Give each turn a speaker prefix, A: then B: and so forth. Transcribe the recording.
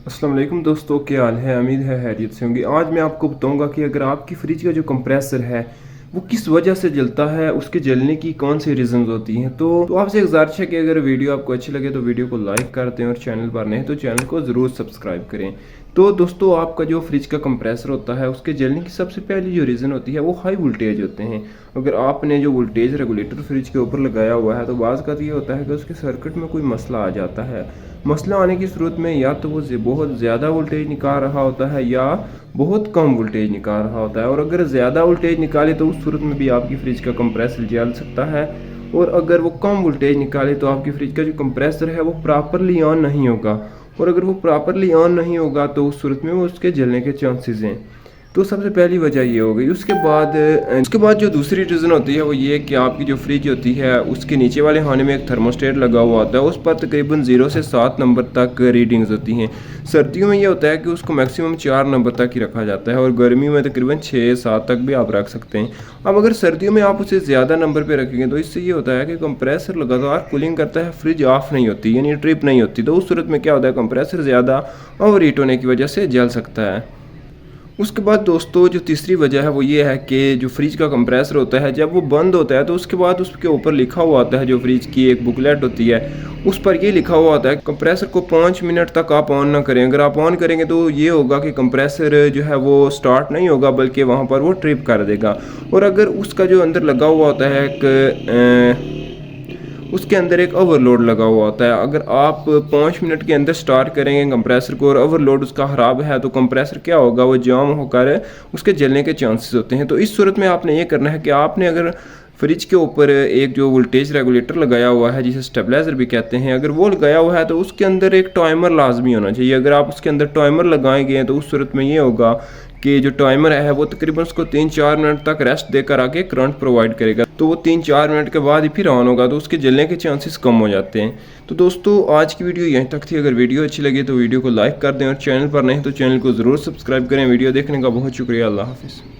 A: अस्सलाम वालेकुम दोस्तों, क्या हाल है। उम्मीद है खैरियत से होंगे। आज मैं आपको बताऊंगा कि अगर आपकी फ्रिज का जो कंप्रेसर है वो किस वजह से जलता है, उसके जलने की कौन सी रीज़न्स होती हैं। तो आपसे गुजारिश है कि अगर वीडियो आपको अच्छी लगे तो वीडियो को लाइक कर दें और चैनल पर नहीं तो चैनल को ज़रूर सब्सक्राइब करें। तो दोस्तों, आपका जो फ्रिज का कंप्रेसर होता है उसके जलने की सबसे पहली जो रीज़न होती है वो हाई वोल्टेज होते हैं। अगर आपने जो वोल्टेज रेगुलेटर फ्रिज के ऊपर लगाया हुआ है तो बाज़ का ये होता है कि उसके सर्किट में कोई मसला आ जाता है। मसला आने की सूरत में या तो वो बहुत ज़्यादा वोल्टेज निकाल रहा होता है या बहुत कम वोल्टेज निकाल रहा होता है। और अगर ज़्यादा वोल्टेज निकाले तो उस सूरत में भी आपकी फ्रिज का कंप्रेसर जल सकता है। और अगर वो कम वोल्टेज निकाले तो आपकी फ्रिज का जो कंप्रेसर है वो प्रॉपरली ऑन नहीं होगा। और अगर वो प्रॉपरली ऑन नहीं होगा तो उस सूरत में वो उसके जलने के चांसेस हैं। तो सबसे पहली वजह ये हो गई। उसके बाद जो दूसरी रीज़न होती है वो ये कि आपकी जो फ्रिज होती है उसके नीचे वाले खाने में एक थर्मोस्टेट लगा हुआ होता है। उस पर तकरीबन 0 से 7 नंबर तक रीडिंग्स होती हैं। सर्दियों में ये होता है कि उसको मैक्सिमम 4 नंबर तक ही रखा जाता है और गर्मियों में तकरीबन 6-7 तक भी आप रख सकते हैं। अब अगर सर्दियों में आप उसे ज़्यादा नंबर पर रखेंगे तो इससे ये होता है कि कंप्रेसर लगातार कूलिंग करता है, फ्रिज ऑफ नहीं होती यानी ट्रिप नहीं होती। तो उस सूरत में क्या होता है, कंप्रेसर ज़्यादा ओवर हीट होने की वजह से जल सकता है। उसके बाद दोस्तों जो तीसरी वजह है वो ये है कि जो फ्रिज का कंप्रेसर होता है जब वो बंद होता है तो उसके बाद उसके ऊपर लिखा हुआ होता है, जो फ्रिज की एक बुकलेट होती है उस पर ये लिखा हुआ होता है कंप्रेसर को 5 मिनट तक आप ऑन ना करें। अगर आप ऑन करेंगे तो ये होगा कि कंप्रेसर जो है वो स्टार्ट नहीं होगा बल्कि वहाँ पर वो ट्रिप कर देगा। और अगर उसका जो अंदर लगा हुआ होता है उसके अंदर एक ओवरलोड लगा हुआ होता है। अगर आप 5 मिनट के अंदर स्टार्ट करेंगे कंप्रेसर को और ओवरलोड उसका ख़राब है तो कंप्रेसर क्या होगा, वो जाम होकर उसके जलने के चांसेस होते हैं। तो इस सूरत में आपने ये करना है कि आपने अगर फ्रिज के ऊपर एक जो वोल्टेज रेगुलेटर लगाया हुआ है जिसे स्टेबलाइजर भी कहते हैं, अगर वो लगाया हुआ है तो उसके अंदर एक टाइमर लाजमी होना चाहिए। अगर आप उसके अंदर टाइमर लगाएंगे हैं तो उस सूरत में ये होगा कि जो टाइमर है वो तकरीबन उसको 3-4 मिनट तक रेस्ट देकर आके करंट प्रोवाइड करेगा। तो वो 3-4 मिनट के बाद ही फिर ऑन होगा तो उसके जलने के चांसेस कम हो जाते हैं। तो दोस्तों, आज की वीडियो यहीं तक थी। अगर वीडियो अच्छी लगी तो वीडियो को लाइक कर दें और चैनल पर नहीं तो चैनल को ज़रूर सब्सक्राइब करें। वीडियो देखने का बहुत शुक्रिया। अल्लाह हाफिज़।